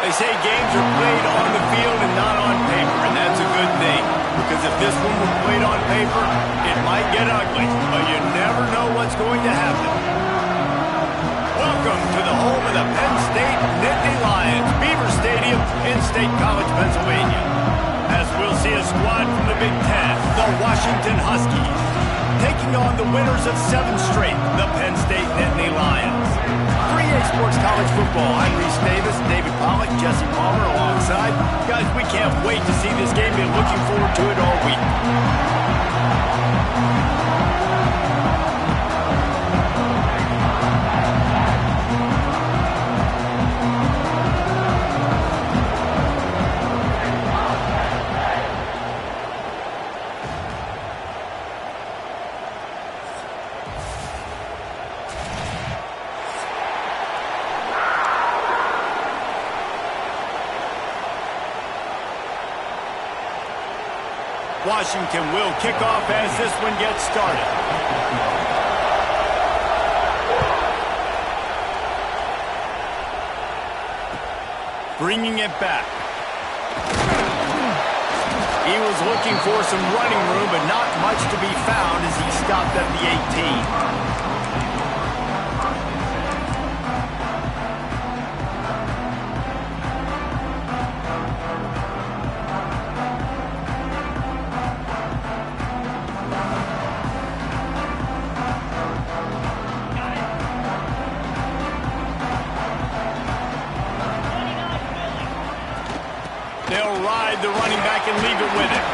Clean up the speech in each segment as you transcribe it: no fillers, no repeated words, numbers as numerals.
They say games are played on the field and not on paper, and that's a good thing. Because if this one were played on paper, it might get ugly, but you never know what's going to happen. Welcome to the home of the Penn State Nittany Lions, Beaver Stadium in State College, Pennsylvania. As we'll see a squad from the Big Ten, the Washington Huskies, taking on the winners of 7 straight, the Penn State Nittany Lions. 3A Sports College Football. I'm Reese Davis, David Pollack, Jesse Palmer alongside. Guys, we can't wait to see this game. Been looking forward to it all week. Washington will kick off as this one gets started. Bringing it back. He was looking for some running room, but not much to be found as he stopped at the 18. They'll ride the running back and leave it with him.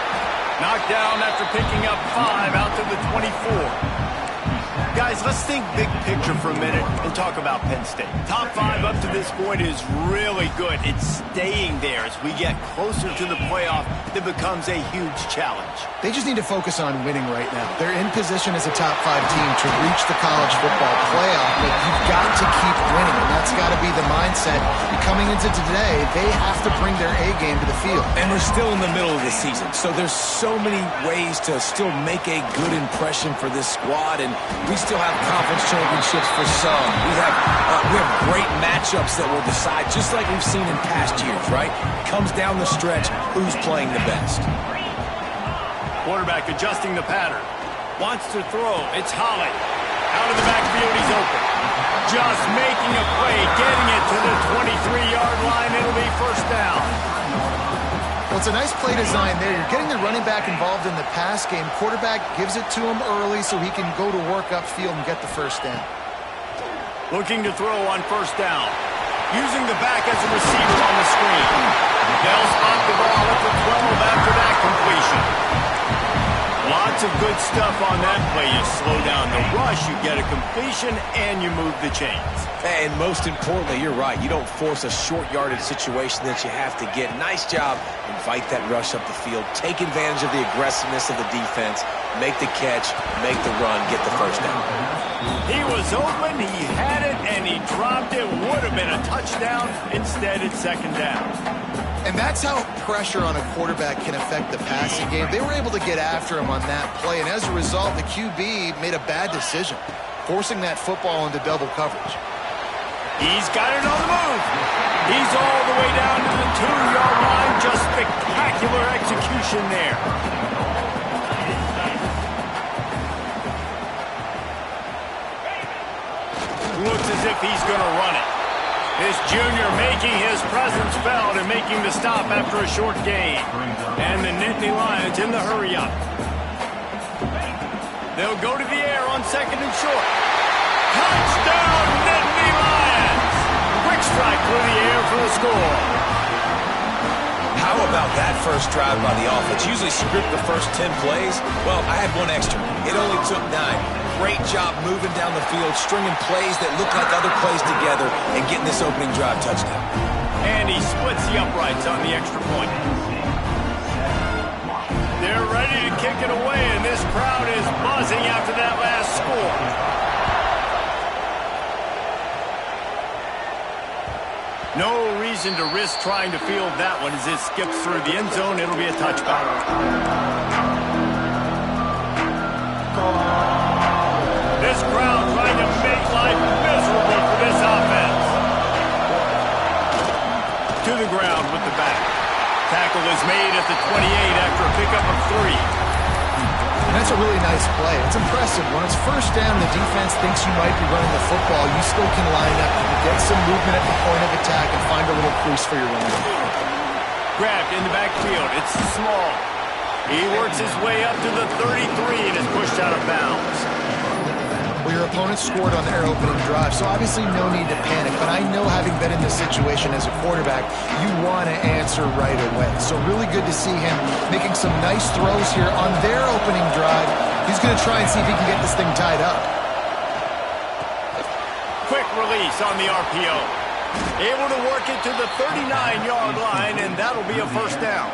Knocked down after picking up 5 out to the 24. Guys, let's think big picture for a minute and talk about Penn State. Top 5 up to this point is really good. It's staying there. As we get closer to the playoff, it becomes a huge challenge. They just need to focus on winning right now. They're in position as a top 5 team to reach the college football playoff, but you've got to keep winning, and that's got to be the mindset. Coming into today, they have to bring their A game to the field. And we're still in the middle of the season, so there's so many ways to still make a good impression for this squad, and we still have conference championships for some. We have great matchups that will decide, just like we've seen in past years, right? It comes down the stretch, who's playing the best. Quarterback adjusting the pattern. Wants to throw. It's Holly. Out of the backfield, he's open. Just making a play, getting it to the 23-yard line. It'll be first down. Well, it's a nice play design there. You're getting the running back involved in the pass game. Quarterback gives it to him early so he can go to work upfield and get the first down. Looking to throw on first down. Using the back as a receiver on the screen. They'll spot the ball at the 12 after that completion. Lots of good stuff on that play. You slow down the rush, you get a completion, and you move the chains. And most importantly, you're right. You don't force a short yardage situation that you have to get. Nice job. Invite that rush up the field. Take advantage of the aggressiveness of the defense. Make the catch, make the run, get the first down. He was open, he had it, and he dropped it. Would have been a touchdown. Instead, it's second down. And that's how pressure on a quarterback can affect the passing game. They were able to get after him on that play, and as a result, the QB made a bad decision, forcing that football into double coverage. He's got it on the move. He's all the way down to the 2-yard line. Just spectacular execution there. Looks as if he's going to run it. This junior making his presence felt and making the stop after a short gain. And the Nittany Lions in the hurry-up. They'll go to the air on second and short. Touchdown, Nittany Lions! Quick strike through the air for the score. How about that first drive by the offense? Usually script the first 10 plays. Well, I had one extra. It only took 9. Great job moving down the field, stringing plays that look like other plays together, and getting this opening drive touchdown. And he splits the uprights on the extra point. They're ready to kick it away, and this crowd is buzzing after that last score. No reason to risk trying to field that one as it skips through the end zone. It'll be a touchback. This crowd trying to make life miserable for this offense. To the back. Tackle is made at the 28 after a pickup of 3. And that's a really nice play. It's impressive. When it's first down, the defense thinks you might be running the football. You still can line up. You can get some movement at the point of attack and find a little crease for your running. Grabbed in the backfield. It's small. He works his way up to the 33 and is pushed out of bounds. Well, your opponent scored on their opening drive, so obviously no need to panic. But I know, having been in this situation as a quarterback, you want to answer right away. So really good to see him making some nice throws here on their opening drive. He's going to try and see if he can get this thing tied up. Quick release on the RPO. Able to work it to the 39-yard line, and that'll be a first down.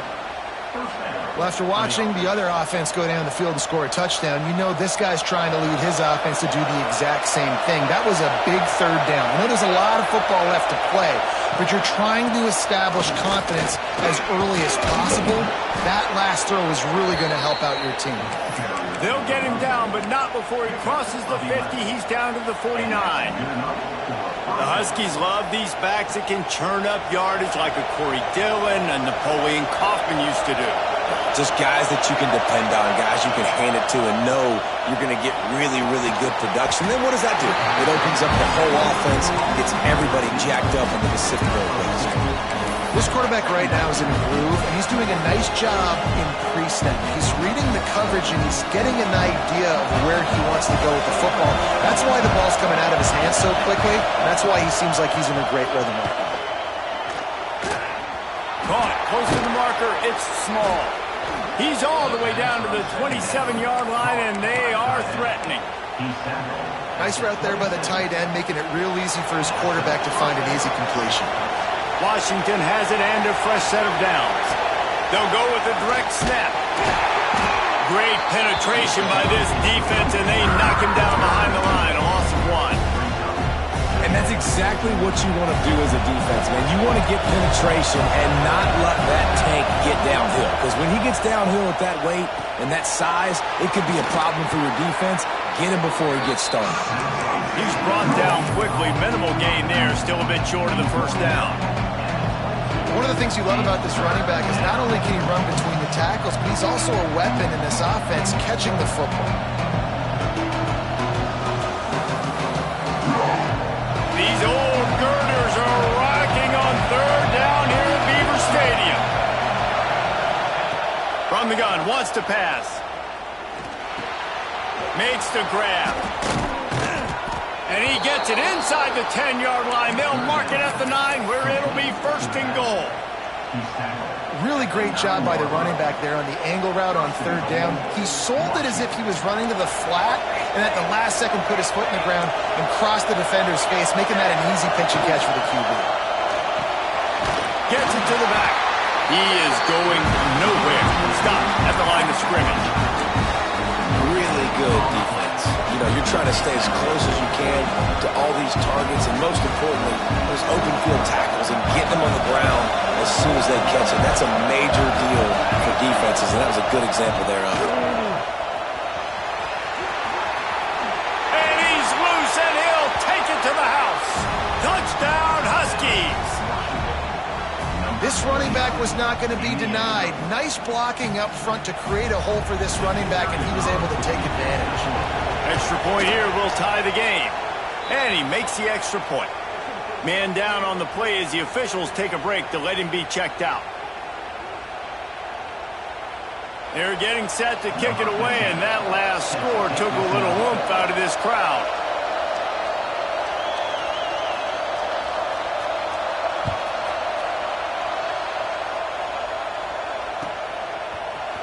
Well, after watching the other offense go down the field and score a touchdown, you know this guy's trying to lead his offense to do the exact same thing. That was a big third down. I know there's a lot of football left to play, but you're trying to establish confidence as early as possible. That last throw is really going to help out your team. They'll get him down, but not before he crosses the 50. He's down to the 49. The Huskies love these backs that can churn up yardage like a Corey Dillon and Napoleon Kaufman used to do. Just guys that you can depend on, guys you can hand it to and know you're going to get really, really good production. Then what does that do? It opens up the whole offense, gets everybody jacked up in the Pacific Northwest. This quarterback right now is in a groove, and he's doing a nice job in pre-snap. He's reading the coverage, and he's getting an idea of where he wants to go with the football. That's why the ball's coming out of his hands so quickly, and that's why he seems like he's in a great rhythm right now. Caught close to the marker. It's small. He's all the way down to the 27-yard line, and they are threatening. Nice route there by the tight end, making it real easy for his quarterback to find an easy completion. Washington has it and a fresh set of downs. They'll go with a direct snap. Great penetration by this defense, and they knock him down behind the line. A loss of 1. And that's exactly what you want to do as a defense, man. You want to get penetration and not let that tank get downhill. Because when he gets downhill at that weight and that size, it could be a problem for your defense. Get him before he gets started. He's brought down quickly. Minimal gain there. Still a bit short of the first down. One of the things you love about this running back is not only can he run between the tackles, but he's also a weapon in this offense catching the football. These old girders are rocking on third down here at Beaver Stadium. From the gun, wants to pass. Makes the grab. And he gets it inside the 10-yard line. They'll mark it at the 9 where it'll be first and goal. Really great job by the running back there on the angle route on third down. He sold it as if he was running to the flat, and at the last second put his foot in the ground and crossed the defender's face, making that an easy pitch and catch for the QB. Gets it to the back. He is going nowhere. Stop at the line of scrimmage. Really good defense. You know, you're trying to stay as close as you can to all these targets, and most importantly, those open field tackles, and get them on the ground as soon as they catch it. That's a major deal for defenses, and that was a good example there of it. And he's loose, and he'll take it to the house. Touchdown, Huskies. This running back was not going to be denied. Nice blocking up front to create a hole for this running back, and he was able to take advantage. Extra point here will tie the game. And he makes the extra point. Man down on the play as the officials take a break to let him be checked out. They're getting set to kick it away, and that last score took a little oomph out of this crowd.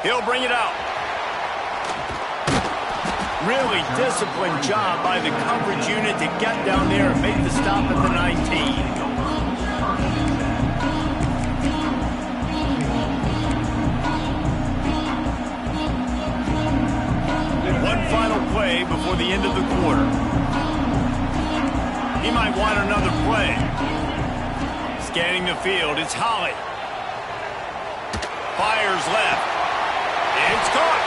He'll bring it out. Really disciplined job by the coverage unit to get down there and make the stop at the 19. One final play before the end of the quarter. He might want another play. Scanning the field, it's Holly. Fires left. It's caught.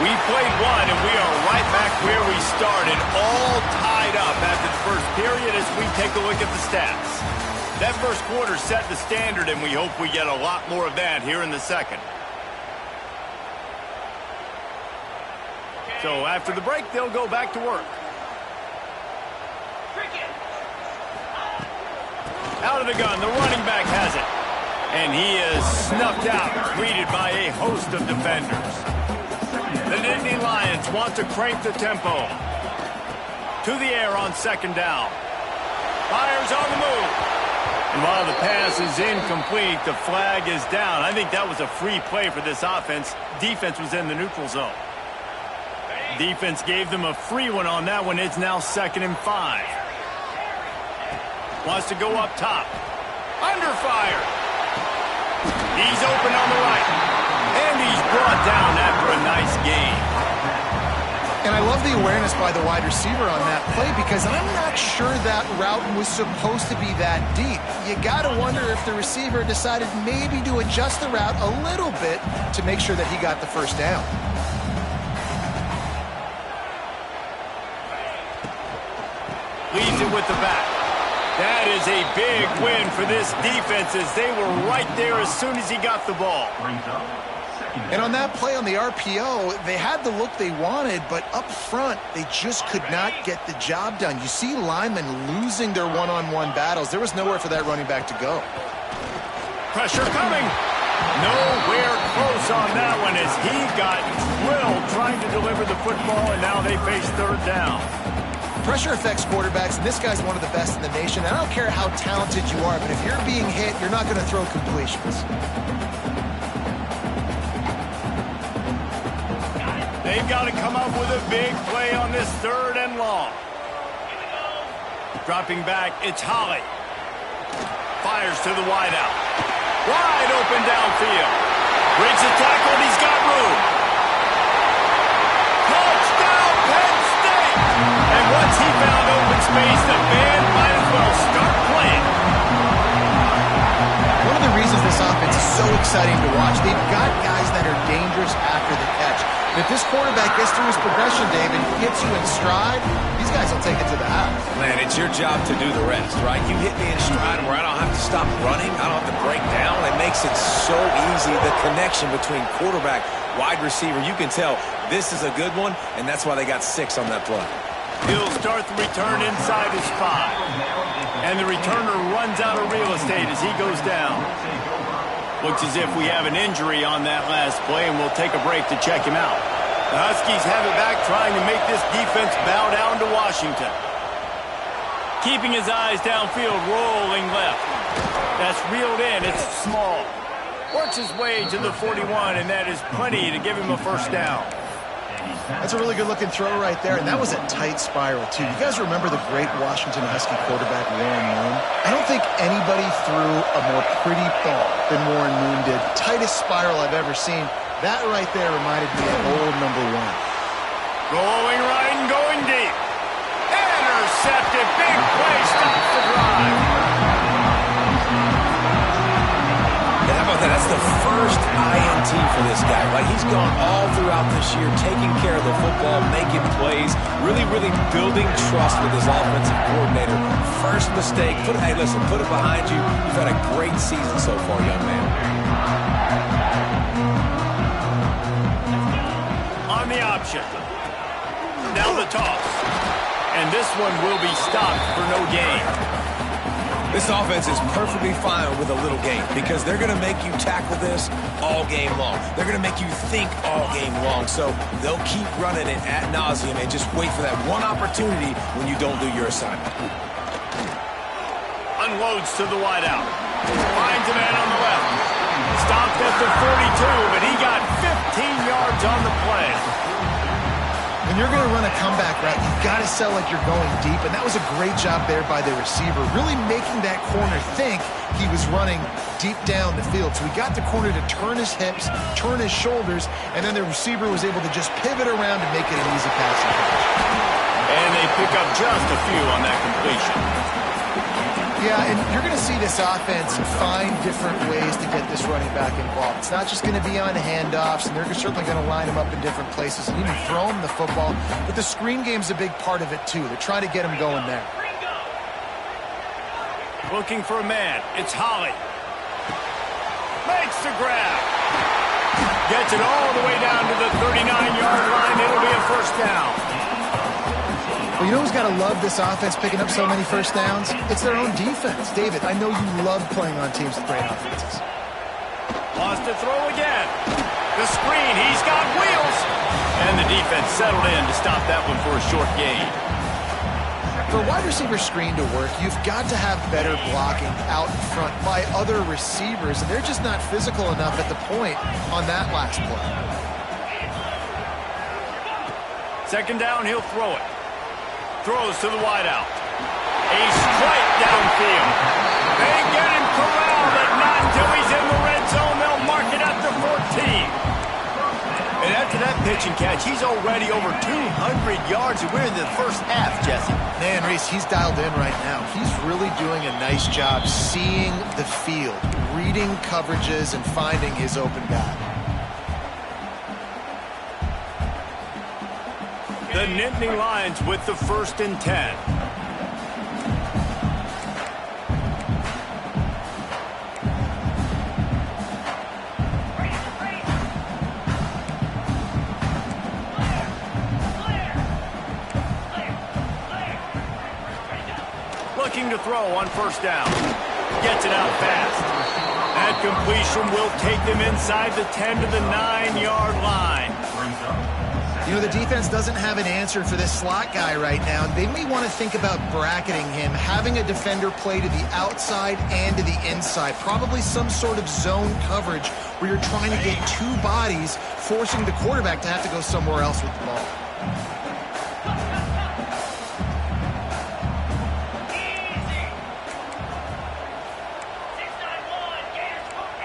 We played one, and we are right back where we started, all tied up after the first period as we take a look at the stats. That first quarter set the standard, and we hope we get a lot more of that here in the second. So after the break, they'll go back to work. Out of the gun, the running back has it. And he is snuffed out, greeted by a host of defenders. The Nittany Lions want to crank the tempo. To the air on second down. Fires on the move. And while the pass is incomplete, the flag is down. I think that was a free play for this offense. Defense was in the neutral zone. Defense gave them a free one on that one. It's now 2nd and 5. Wants to go up top. Under fire. He's open on the right. And he's brought down after a nice gain. And I love the awareness by the wide receiver on that play because I'm not sure that route was supposed to be that deep. You got to wonder if the receiver decided maybe to adjust the route a little bit to make sure that he got the first down. Leaves it with the back. That is a big win for this defense as they were right there as soon as he got the ball. And on that play on the RPO, they had the look they wanted, but up front, they just could not get the job done. You see linemen losing their one-on-one battles. There was nowhere for that running back to go. Pressure coming. Nowhere close on that one as he got drilled trying to deliver the football, and now they face third down. Pressure affects quarterbacks, and this guy's one of the best in the nation. I don't care how talented you are, but if you're being hit, you're not going to throw completions. They've got to come up with a big play on this 3rd and long. Dropping back, it's Holly. Fires to the wideout. Wide open downfield. Breaks a tackle, and he's got room. Touchdown, Penn State! And once he found open space, the band might as well start playing. One of the reasons this offense is so exciting to watch, they've got guys that are dangerous after the catch. And if this quarterback gets through his progression, David, hits you in stride, these guys will take it to the house. Man, it's your job to do the rest, right? You hit me in stride where I don't have to stop running. I don't have to break down. It makes it so easy. The connection between quarterback, wide receiver, you can tell this is a good one, and that's why they got 6 on that play. He'll start the return inside his 5. And the returner runs out of real estate as he goes down. Looks as if we have an injury on that last play, and we'll take a break to check him out. The Huskies have it back, trying to make this defense bow down to Washington. Keeping his eyes downfield, rolling left. That's reeled in. It's small. Works his way to the 41, and that is plenty to give him a first down. That's a really good-looking throw right there, and that was a tight spiral, too. You guys remember the great Washington Husky quarterback, Warren Moon? I don't think anybody threw a more pretty ball than Warren Moon did. Tightest spiral I've ever seen. That right there reminded me of old number 1. Going right and going deep. Intercepted. Big play. Stops the drive. And how about that? That's the first INT for this guy, right? He's gone all throughout this year, taking care of the football, making plays, really building trust with his offensive coordinator. First mistake. Hey, listen, put it behind you. You've had a great season so far, young man. On the option. Now the toss. And this one will be stopped for no gain. This offense is perfectly fine with a little game because they're going to make you tackle this all game long. They're going to make you think all game long. So they'll keep running it ad nauseum and just wait for that one opportunity when you don't do your assignment. Unloads to the wideout. Finds a man on the left. Stopped at the 42, but he got 15 yards on the play. When you're going to run a comeback route, you've got to sell like you're going deep, and that was a great job there by the receiver, really making that corner think he was running deep down the field. So he got the corner to turn his hips, turn his shoulders, and then the receiver was able to just pivot around and make it an easy passing catch. And they pick up just a few on that completion. Yeah, and you're going to see this offense find different ways to get this running back involved. It's not just going to be on handoffs, and they're certainly going to line him up in different places and even throw him the football. But the screen game's a big part of it, too. They're trying to get him going there. Looking for a man. It's Holly. Makes the grab. Gets it all the way down to the 39-yard line. It'll be a first down. Well, you know who's got to love this offense picking up so many first downs? It's their own defense. David, I know you love playing on teams with great offenses. Wants to throw again. The screen. He's got wheels. And the defense settled in to stop that one for a short gain. For a wide receiver screen to work, you've got to have better blocking out in front by other receivers, and they're just not physical enough at the point on that last play. Second down, he'll throw it. Throws to the wideout. A strike downfield. They get him corralled, but not until he's in the red zone. They'll mark it at the 14. And after that pitch and catch, he's already over 200 yards, and we're in the first half, Jesse. Man, Reese, he's dialed in right now. He's really doing a nice job seeing the field, reading coverages, and finding his open guy. The Nittany Lions with the 1st and 10. Looking to throw on first down. Gets it out fast. That completion will take them inside the 10 to the 9-yard line. You know, the defense doesn't have an answer for this slot guy right now. They may want to think about bracketing him, having a defender play to the outside and to the inside. Probably some sort of zone coverage where you're trying to get two bodies, forcing the quarterback to have to go somewhere else with the ball.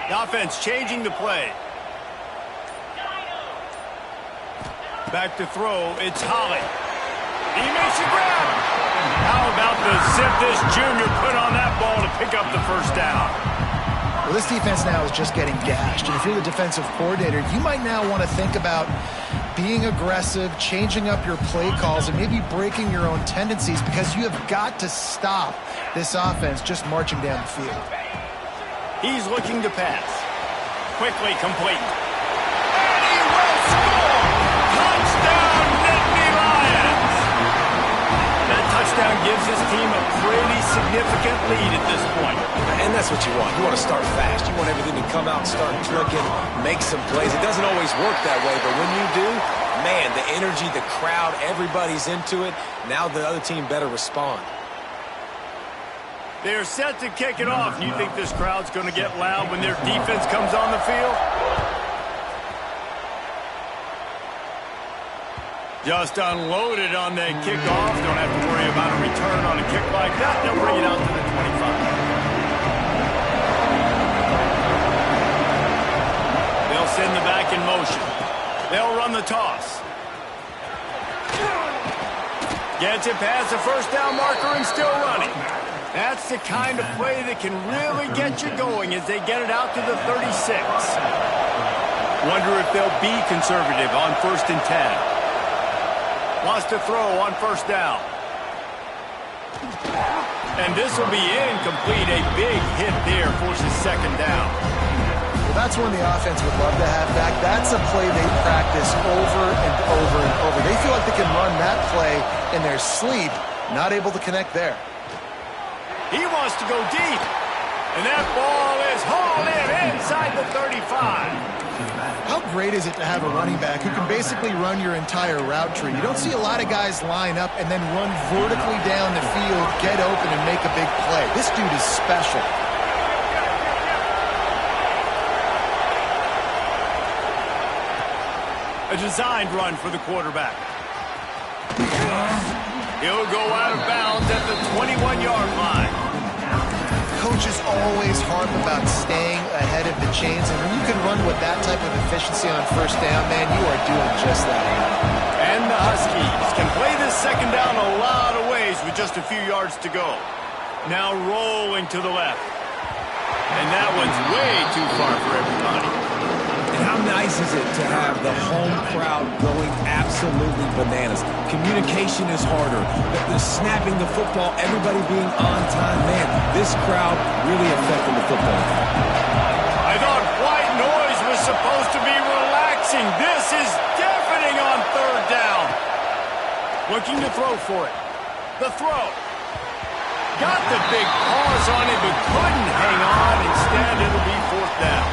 The offense changing the play. Back to throw, it's Holly. He makes a grab. How about the zip this junior put on that ball to pick up the first down? Well, this defense now is just getting gashed. And if you're the defensive coordinator, you might now want to think about being aggressive, changing up your play calls, and maybe breaking your own tendencies, because you have got to stop this offense just marching down the field. He's looking to pass. Quickly complete. And he will score! Touchdown, Nittany Lions! That touchdown gives his team a pretty significant lead at this point. And that's what you want. You want to start fast. You want everything to come out and start clicking, make some plays. It doesn't always work that way, but when you do, man, the energy, the crowd, everybody's into it. Now the other team better respond. They're set to kick it off. You think this crowd's going to get loud when their defense comes on the field? Just unloaded on that kickoff. Don't have to worry about a return on a kick like that. They'll bring it out to the 25. They'll send the back in motion. They'll run the toss. Gets it past the first down marker and still running. That's the kind of play that can really get you going as they get it out to the 36. Wonder if they'll be conservative on 1st and 10. Wants to throw on first down. And this will be incomplete. A big hit there forces second down. Well, that's one the offense would love to have back. That's a play they practice over and over and over. They feel like they can run that play in their sleep, not able to connect there. He wants to go deep. And that ball is hauled in inside the 35. How great is it to have a running back who can basically run your entire route tree? You don't see a lot of guys line up and then run vertically down the field, get open, and make a big play. This dude is special. A designed run for the quarterback. He'll go out of bounds at the 21-yard line. Coaches always harp about staying ahead of the chains, and when you can run with that type of efficiency on first down, man, you are doing just that. And the Huskies can play this second down a lot of ways with just a few yards to go. Now rolling to the left. And that one's way too far for everybody. And how nice is it to have the home crowd going absolutely bananas? Communication is harder. The snapping the football, everybody being on time. Man, this crowd really affected the football game. I thought white noise was supposed to be relaxing. This is deafening on third down. Looking to throw for it. The throw. Got the big pause on it, but couldn't hang on. Instead, it'll be fourth down.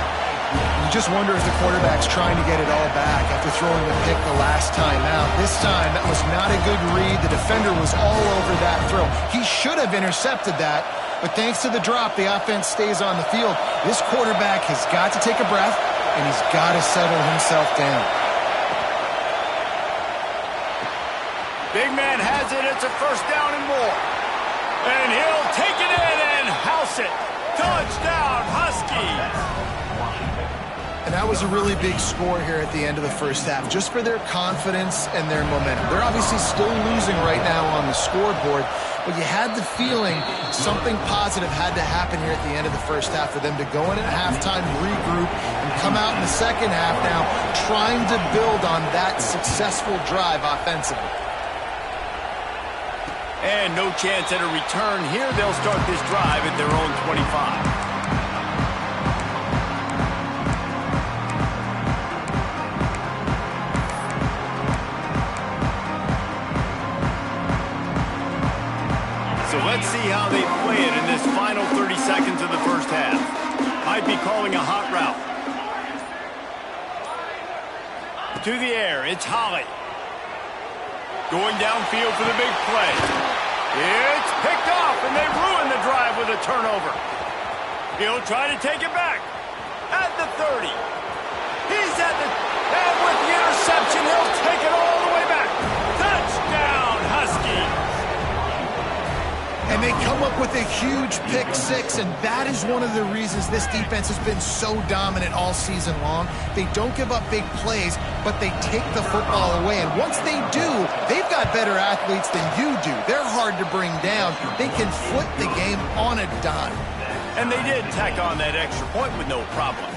You just wonder if the quarterback's trying to get it all back after throwing the pick the last time out. This time, that was not a good read. The defender was all over that throw. He should have intercepted that, but thanks to the drop, the offense stays on the field. This quarterback has got to take a breath, and he's got to settle himself down. Big man has it. It's a first down and more. And he'll take it in and house it. Touchdown, Huskies. And that was a really big score here at the end of the first half, just for their confidence and their momentum. They're obviously still losing right now on the scoreboard, but you had the feeling something positive had to happen here at the end of the first half for them to go in at halftime, regroup, and come out in the second half now trying to build on that successful drive offensively. And no chance at a return here. They'll start this drive at their own 25. So let's see how they play it in this final 30 seconds of the first half. Might be calling a hot route. To the air, it's Holly. Going downfield for the big play. It's picked off, and they ruin the drive with a turnover. He'll try to take it back. At the 30. He's at the... And with the interception, he'll take it all the way back. Touchdown, Huskies. And they come up with a huge pick six, and that is one of the reasons this defense has been so dominant all season long. They don't give up big plays, but they take the football away. And once they do, they've got better athletes than you do. They're hard to bring down. They can flip the game on a dime. And they did tack on that extra point with no problem.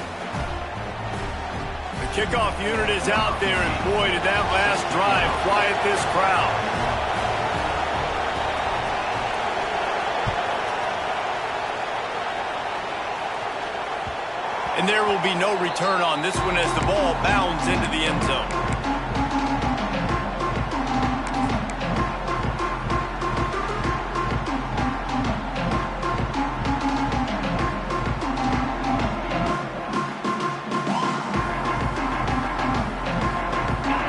The kickoff unit is out there, and boy, did that last drive quiet this crowd. And there will be no return on this one as the ball bounds into the end zone.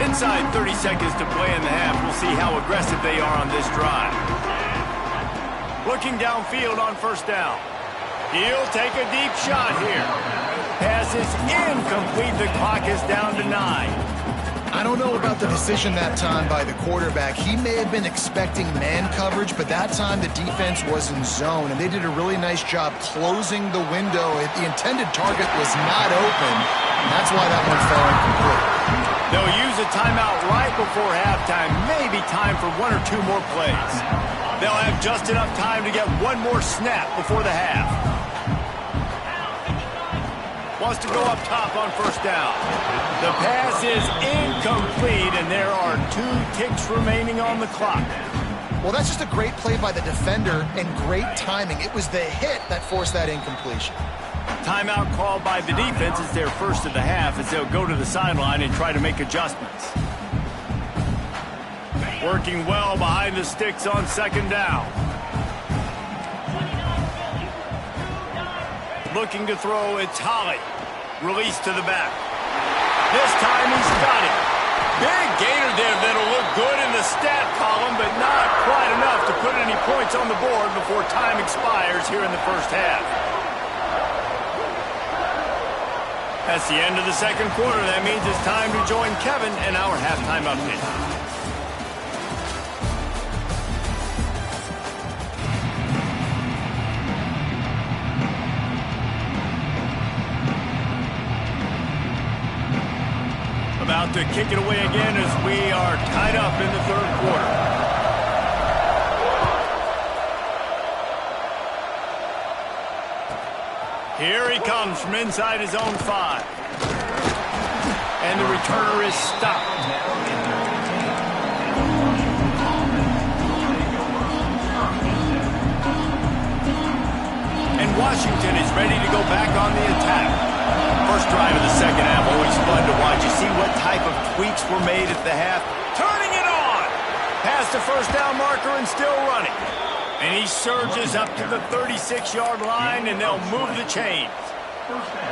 Inside 30 seconds to play in the half. We'll see how aggressive they are on this drive. Looking downfield on first down. He'll take a deep shot here. Pass is incomplete. The clock is down to 9. I don't know about the decision that time by the quarterback. He may have been expecting man coverage, but that time the defense was in zone, and they did a really nice job closing the window. The intended target was not open, and that's why that one fell incomplete. They'll use a timeout right before halftime. Maybe time for one or two more plays. They'll have just enough time to get one more snap before the half. Wants to go up top on first down. The pass is incomplete, and there are 2 ticks remaining on the clock. Well, that's just a great play by the defender and great timing. It was the hit that forced that incompletion. Timeout called by the defense. It's their first of the half as they'll go to the sideline and try to make adjustments. Working well behind the sticks on second down. Looking to throw, it's Holly. Release to the back. This time he's got it. Big gainer there that'll look good in the stat column, but not quite enough to put any points on the board before time expires here in the first half. That's the end of the second quarter. That means it's time to join Kevin in our halftime update. About to kick it away again as we are tied up in the third quarter. Here he comes from inside his own 5. and the returner is stopped. And Washington is ready to go back on the attack. First drive of the second half, always fun to watch. You see what type of tweaks were made at the half. Turning it on! Past the first down marker and still running. And he surges up to the 36-yard line, and they'll move the chains.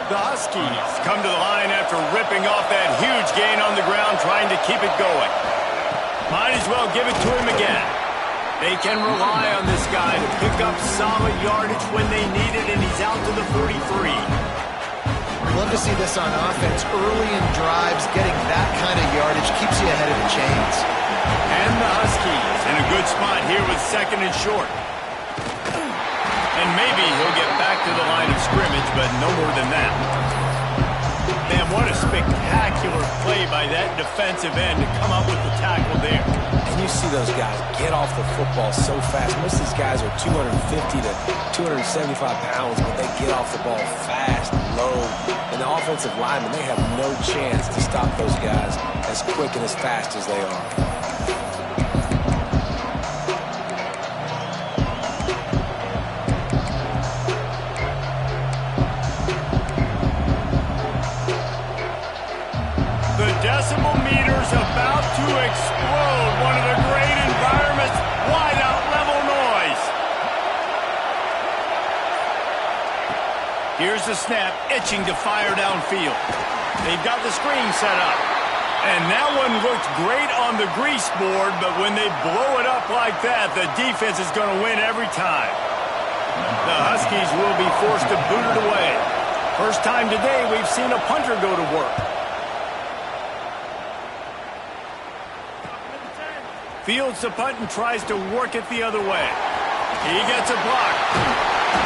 The Huskies come to the line after ripping off that huge gain on the ground, trying to keep it going. Might as well give it to him again. They can rely on this guy to pick up solid yardage when they need it, and he's out to the 43. Love to see this on offense. Early in drives, getting that kind of yardage keeps you ahead of the chains. And the Huskies in a good spot here with second and short. And maybe he'll get back to the line of scrimmage, but no more than that. Man, what a spectacular play by that defensive end to come up with the tackle there. And you see those guys get off the football so fast. Most of these guys are 250 to 275 pounds, but they get off the ball fast, low. And the offensive linemen, they have no chance to stop those guys as quick and as fast as they are. Decibel meters about to explode. One of the great environments. Wide out level noise. Here's the snap, itching to fire downfield. They've got the screen set up. And that one looked great on the grease board, but when they blow it up like that, the defense is going to win every time. The Huskies will be forced to boot it away. First time today we've seen a punter go to work. Fields the punt and tries to work it the other way. He gets a block.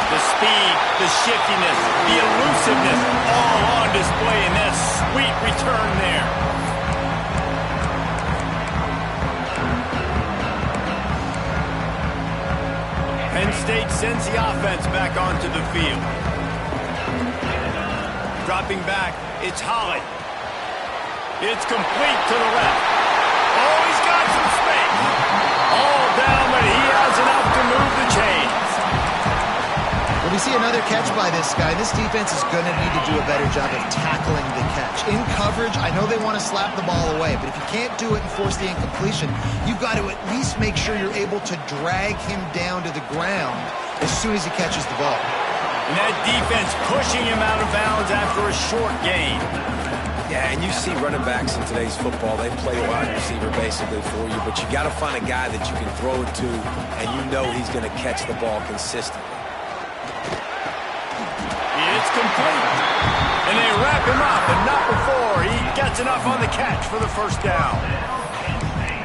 The speed, the shiftiness, the elusiveness, all on display in that sweet return there. Penn State sends the offense back onto the field. Dropping back, it's Holly. It's complete to the left. Oh, he's got some space. All down, but he has enough to move the chains. When we see another catch by this guy, this defense is going to need to do a better job of tackling the catch. In coverage, I know they want to slap the ball away, but if you can't do it and force the incompletion, you've got to at least make sure you're able to drag him down to the ground as soon as he catches the ball. And that defense pushing him out of bounds after a short gain. Yeah, and you see running backs in today's football, they play a wide receiver basically for you, but you got to find a guy that you can throw it to, and you know he's going to catch the ball consistently. It's complete. And they wrap him up, and not before he gets enough on the catch for the first down.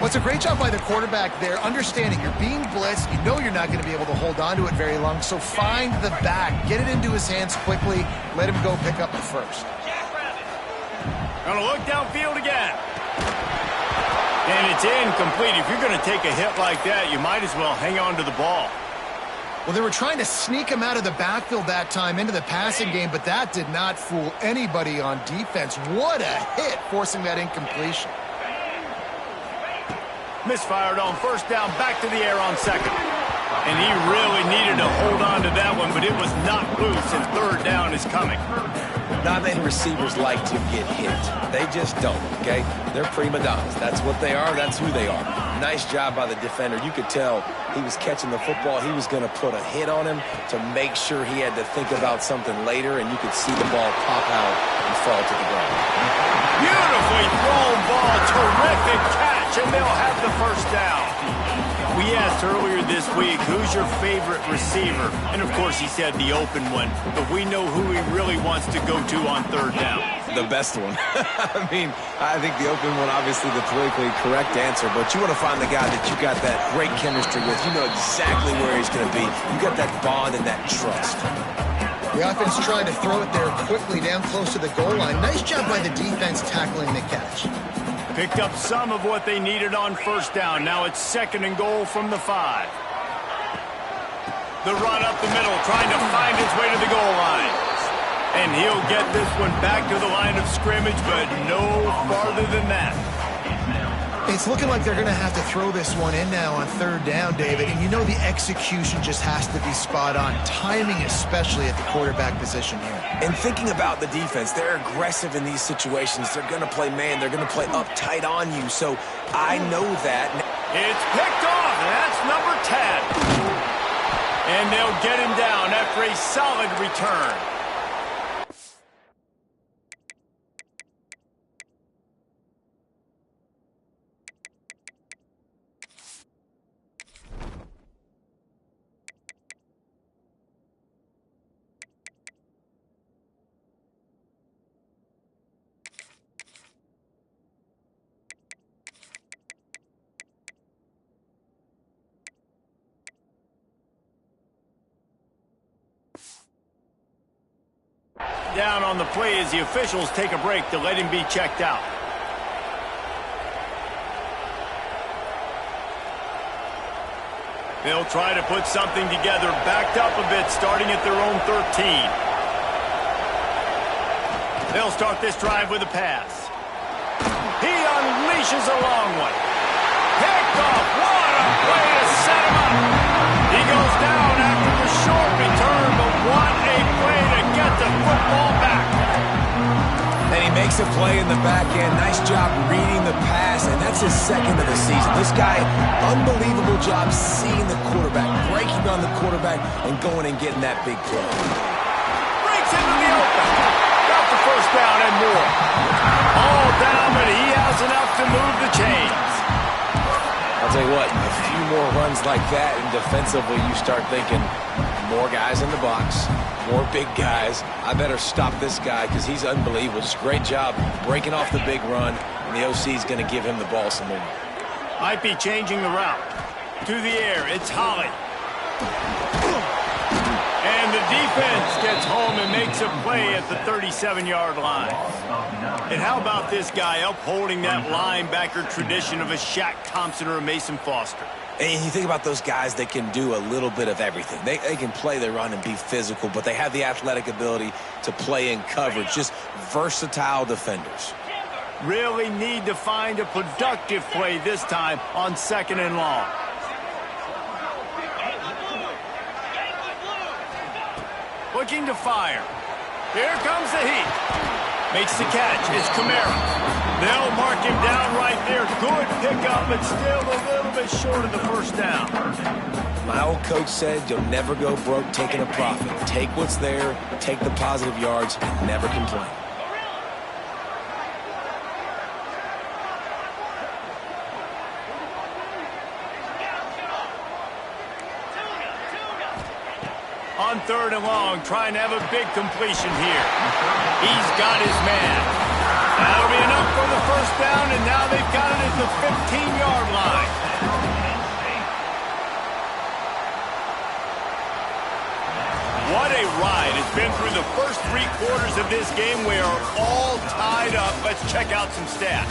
Well, it's a great job by the quarterback there, understanding you're being blitzed, you know you're not going to be able to hold on to it very long, so find the back, get it into his hands quickly, let him go pick up the first. Gonna look downfield again. And it's incomplete. If you're gonna take a hit like that, you might as well hang on to the ball. Well, they were trying to sneak him out of the backfield that time into the passing game, but that did not fool anybody on defense. What a hit, forcing that incompletion. Misfired on first down, back to the air on second. And he really needed to hold on to that one, but it was knocked loose, and third down is coming. Not many receivers like to get hit. They just don't, okay? They're prima donnas. That's what they are. That's who they are. Nice job by the defender. You could tell he was catching the football. He was going to put a hit on him to make sure he had to think about something later, and you could see the ball pop out and fall to the ground. Beautifully thrown ball. Terrific catch, and they'll have the first down. We asked earlier this week, who's your favorite receiver? And, of course, he said the open one. But we know who he really wants to go to on third down. The best one. I mean, I think the open one, obviously the politically correct answer. But you want to find the guy that you got that great chemistry with. You know exactly where he's going to be. You got that bond and that trust. The offense tried to throw it there quickly down close to the goal line. Nice job by the defense tackling the catch. Picked up some of what they needed on first down. Now it's second and goal from the 5. The run up the middle, trying to find his way to the goal line. And he'll get this one back to the line of scrimmage, but no farther than that. It's looking like they're going to have to throw this one in now on third down, David. And you know the execution just has to be spot on. Timing especially at the quarterback position here. And thinking about the defense, they're aggressive in these situations. They're going to play man. They're going to play uptight on you. So I know that. It's picked off. That's number 10. And they'll get him down after a solid return. Down on the play as the officials take a break to let him be checked out. They'll try to put something together, backed up a bit, starting at their own 13. They'll start this drive with a pass. He unleashes a long one. Picked off. What a way to set him up. He goes down after the short return, but what a play to get the football back. And he makes a play in the back end. Nice job reading the pass, and that's his second of the season. This guy, unbelievable job seeing the quarterback, breaking on the quarterback, and going and getting that big play. Breaks into the open. Got the first down and more. All down, but he has enough to move the chains. I'll tell you what, a few more runs like that, and defensively you start thinking, more guys in the box, more big guys. I better stop this guy because he's unbelievable. Just great job breaking off the big run, and the OC is going to give him the ball some more. Might be changing the route. To the air, it's Holly. And the defense gets home and makes a play at the 37-yard line. And how about this guy upholding that linebacker tradition of a Shaq Thompson or a Mason Foster? And you think about those guys that can do a little bit of everything. They can play, they run, and be physical, but they have the athletic ability to play in coverage. Just versatile defenders. Really need to find a productive play this time on 2nd and long. Looking to fire. Here comes the heat. Makes the catch. It's Kamara. They'll mark him down right there. Good pickup, but still a little bit short of the first down. My old coach said you'll never go broke taking a profit. Take what's there, take the positive yards, and never complain. On 3rd and long, trying to have a big completion here. He's got his man. That'll be enough for the first down, and now they've got it at the 15-yard line. What a ride. It's been through the first 3 quarters of this game. We are all tied up. Let's check out some stats.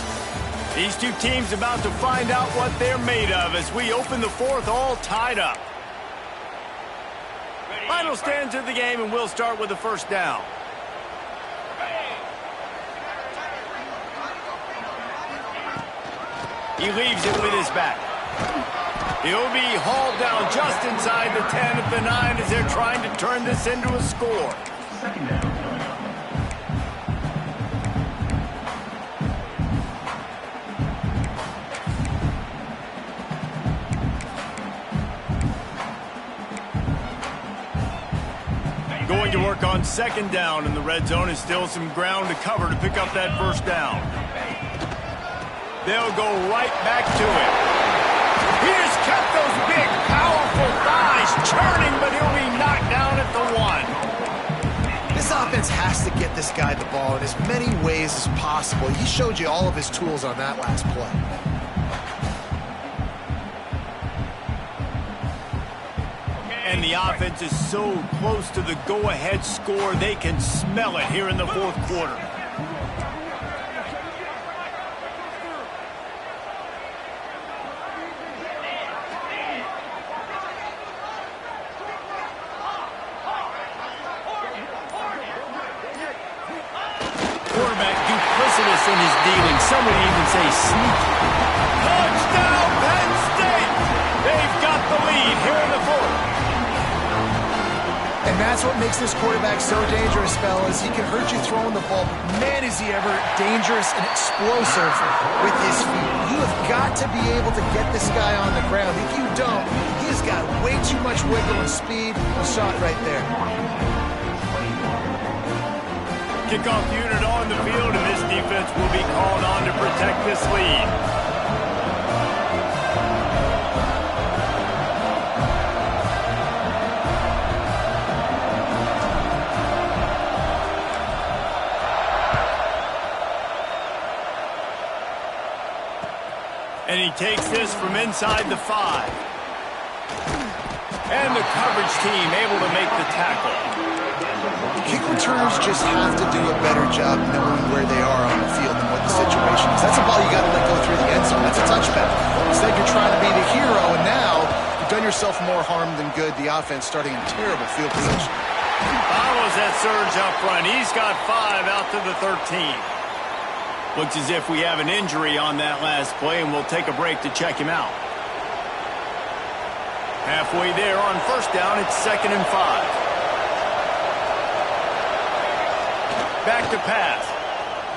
These two teams about to find out what they're made of as we open the 4th all tied up. Final stands of the game, and we'll start with the first down. He leaves it with his back. He'll be hauled down just inside the 10 at the 9 as they're trying to turn this into a score. Going to work on 2nd down in the red zone, and still some ground to cover to pick up that first down. They'll go right back to it. He just kept those big, powerful thighs churning, but he'll be knocked down at the 1. This offense has to get this guy the ball in as many ways as possible. He showed you all of his tools on that last play. And the offense is so close to the go-ahead score, they can smell it here in the 4th quarter. merciless in his dealing. Some would even say sneaky. Touchdown, Penn State! They've got the lead here in the fourth. And that's what makes this quarterback so dangerous, fellas. He can hurt you throwing the ball. Man, is he ever dangerous and explosive with his feet. You have got to be able to get this guy on the ground. If you don't, he has got way too much wiggle and speed. You saw it right there. Kickoff unit on the field, and this defense will be called on to protect this lead. And he takes this from inside the 5. And the coverage team able to make the tackle. Kick returners just have to do a better job knowing where they are on the field and what the situation is. That's a ball you got to let go through the end zone. That's a touchback. Instead, you're trying to be the hero, and now you've done yourself more harm than good. The offense starting in terrible field position. Follows that surge up front. He's got 5 out to the 13. Looks as if we have an injury on that last play, and we'll take a break to check him out. Halfway there on first down, it's 2nd and 5. Back to pass.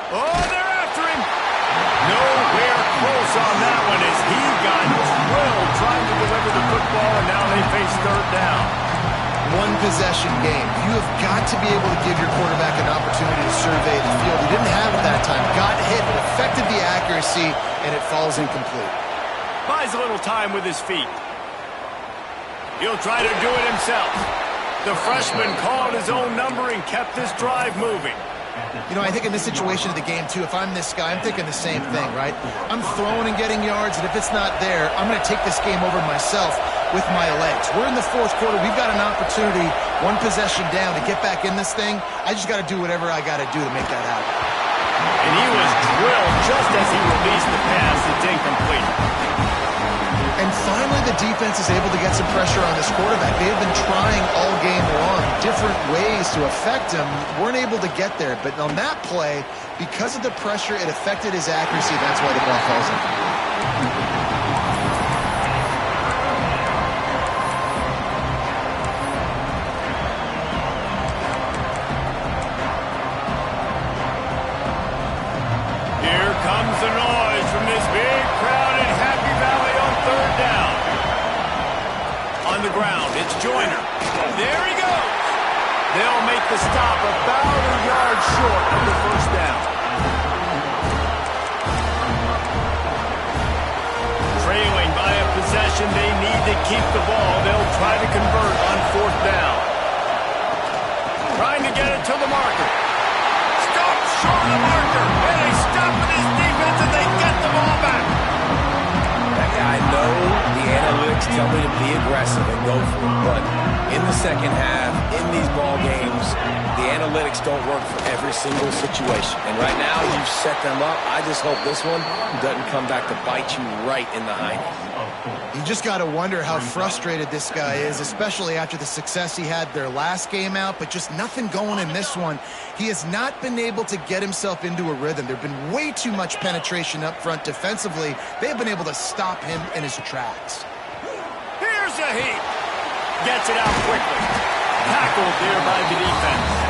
Oh, they're after him. Nowhere close on that one as he got drilled trying to deliver the football, and now they face 3rd down. One possession game. You have got to be able to give your quarterback an opportunity to survey the field. He didn't have it that time. Got hit. It affected the accuracy, and it falls incomplete. Buys a little time with his feet. He'll try to do it himself. The freshman called his own number and kept this drive moving. You know, I think in this situation of the game, too, if I'm this guy, I'm thinking the same thing, right? I'm throwing and getting yards, and if it's not there, I'm going to take this game over myself with my legs. We're in the 4th quarter. We've got an opportunity, one possession down, to get back in this thing. I just got to do whatever I got to do to make that happen. And he was drilled just as he released the pass. It's incomplete. And finally, the defense is able to get some pressure on this quarterback. They have been trying all game long, different ways to affect him. Weren't able to get there. But on that play, because of the pressure, it affected his accuracy. That's why the ball falls in. Here comes the noise from this big crowd in Happy Valley on 3rd down. On the ground, it's Joyner. There he goes. They'll make the stop about a yard short of the 1st down. Trailing by a possession, they need to keep the ball. They'll try to convert on 4th down. Trying to get it to the marker. Stop short of the marker. And they stop with his defense and they get the ball back. I know the analytics tell me to be aggressive and go for it, but in the second half, in these ball games, the analytics don't work for every single situation. And right now, you've set them up. I just hope this one doesn't come back to bite you right in the hiney. You just got to wonder how frustrated this guy is, especially after the success he had their last game out, but just nothing going in this one. He has not been able to get himself into a rhythm. There have been way too much penetration up front defensively. They've been able to stop him in his tracks. Here's a heat. Gets it out quickly. Tackled there by the defense.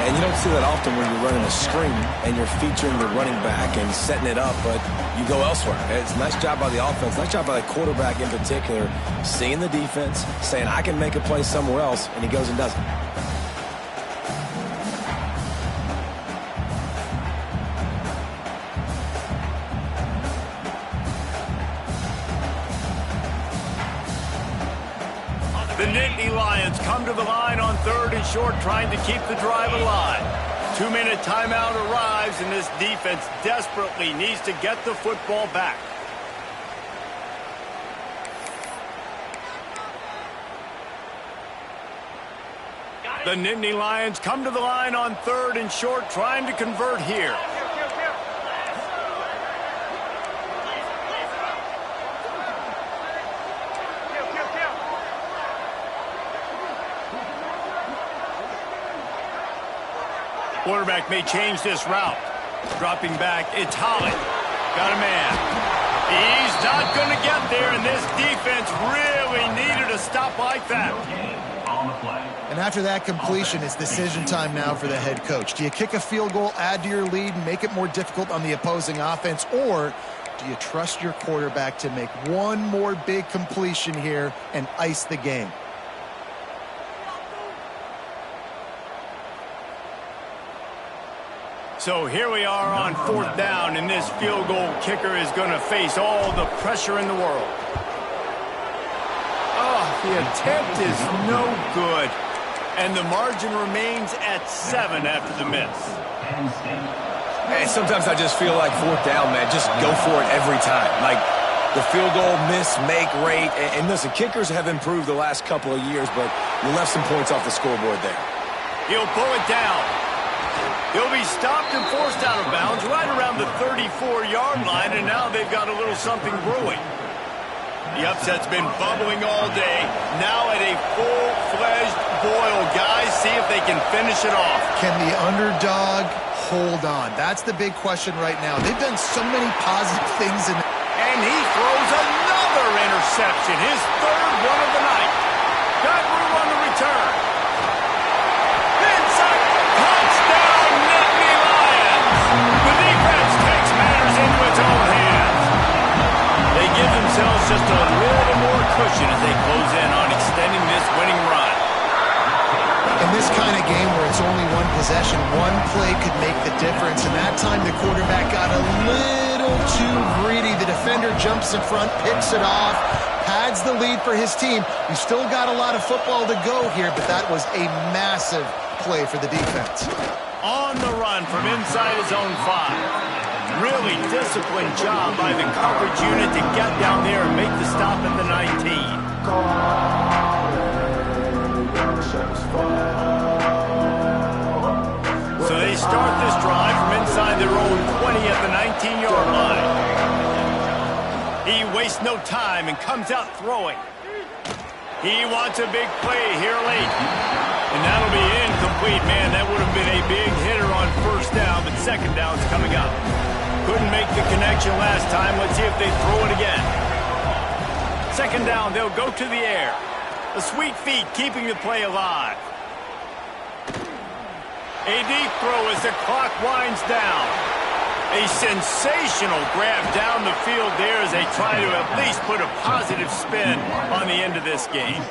And you don't see that often when you're running a screen and you're featuring the running back and setting it up, but you go elsewhere. It's a nice job by the offense, nice job by the quarterback in particular, seeing the defense, saying, I can make a play somewhere else, and he goes and does it. The Nittany Lions come to the line on 3rd and short, trying to keep the drive alive. 2-minute timeout arrives, and this defense desperately needs to get the football back. The Nittany Lions come to the line on 3rd and short, trying to convert here. Quarterback may change this route. Dropping back, it's Holland. Got a man. He's not going to get there, and this defense really needed a stop like that. And after that completion, it's decision time now for the head coach. Do you kick a field goal, add to your lead, and make it more difficult on the opposing offense, or do you trust your quarterback to make one more big completion here and ice the game? So here we are on 4th down, and this field goal kicker is going to face all the pressure in the world. Oh, the attempt is no good. And the margin remains at 7 after the miss. Hey, sometimes I just feel like 4th down, man. Just go for it every time. Like the field goal miss, make rate. And listen, kickers have improved the last couple of years, but you left some points off the scoreboard there. He'll pull it down. He'll be stopped and forced out of bounds right around the 34-yard line, and now they've got a little something brewing. The upset's been bubbling all day. Now at a full-fledged boil. Guys, see if they can finish it off. Can the underdog hold on? That's the big question right now. They've done so many positive things. And he throws another interception. His 3rd one of the night. Got room on the return. Inside. Touchdown, Nittany Lions. The defense takes matters into its own hands. They give themselves just a little more cushion as they close in on extending this winning run. In this kind of game where it's only one possession, one play could make the difference. And that time the quarterback got a little too greedy. The defender jumps in front, picks it off, pads the lead for his team. We still got a lot of football to go here, but that was a massive play for the defense. On the run from inside his own 5. Really disciplined job by the coverage unit to get down there and make the stop at the 19. So they start this drive from inside their own 20 at the 19-yard line. He wastes no time and comes out throwing. He wants a big play here late. And that'll be incomplete. Man, that would have been a big hitter on 1st down, but 2nd down's coming up. Couldn't make the connection last time. Let's see if they throw it again. 2nd down, they'll go to the air. The sweet feet keeping the play alive. A deep throw as the clock winds down. A sensational grab down the field there as they try to at least put a positive spin on the end of this game.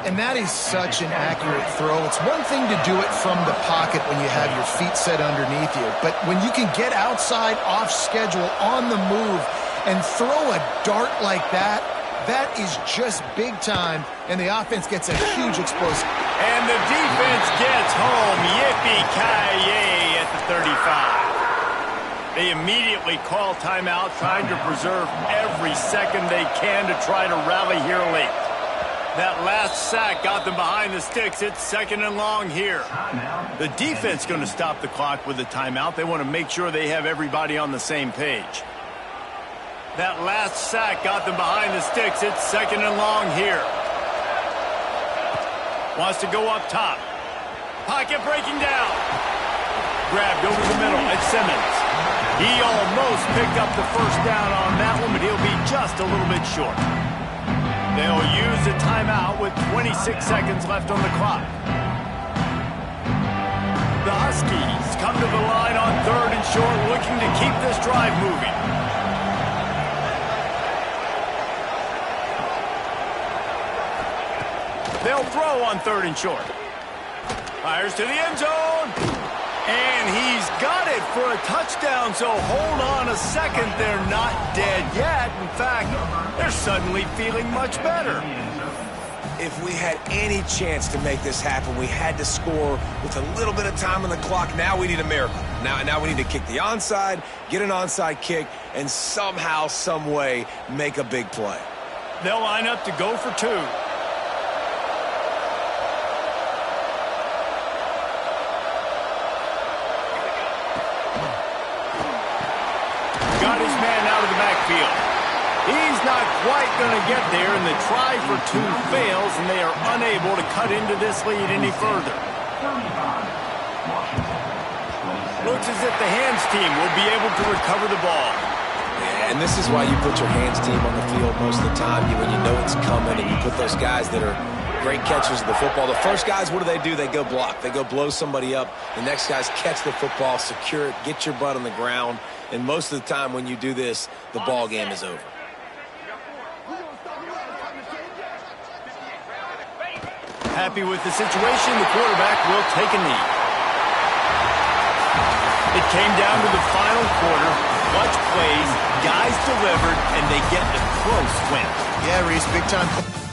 And that is such an accurate throw. It's one thing to do it from the pocket when you have your feet set underneath you, but when you can get outside, off schedule, on the move, and throw a dart like that, that is just big time, and the offense gets a huge explosive. And the defense gets home. Yippee-ki-yay at the 35. They immediately call timeout, trying to preserve every second they can to try to rally here late. That last sack got them behind the sticks. It's 2nd and long here. The defense going to stop the clock with a timeout. They want to make sure they have everybody on the same page. That last sack got them behind the sticks. It's 2nd and long here. Wants to go up top. Pocket breaking down. Grabbed over the middle. It's Simmons. He almost picked up the 1st down on that one, but he'll be just a little bit short. They'll use a timeout with 26 seconds left on the clock. The Huskies come to the line on 3rd and short, looking to keep this drive moving. They'll throw on 3rd and short. Fires to the end zone. And he's got it for a touchdown, so hold on a second. They're not dead yet. In fact, they're suddenly feeling much better. If we had any chance to make this happen, we had to score with a little bit of time on the clock. Now we need a miracle. Now we need to kick the onside, get an onside kick, and somehow, some way, make a big play. They'll line up to go for 2. Got his man out of the backfield. He's not quite going to get there, and the try for 2 fails, and they are unable to cut into this lead any further. Looks as if the hands team will be able to recover the ball. Yeah, and this is why you put your hands team on the field most of the time, when you know it's coming, and you put those guys that are great catchers of the football. The first guys, what do? They go block. They go blow somebody up. The next guys catch the football, secure it, get your butt on the ground. And most of the time when you do this, the ball game is over. Happy with the situation, the quarterback will take a knee. It came down to the final quarter. Clutch plays, guys delivered, and they get a close win. Yeah, Reese, big time.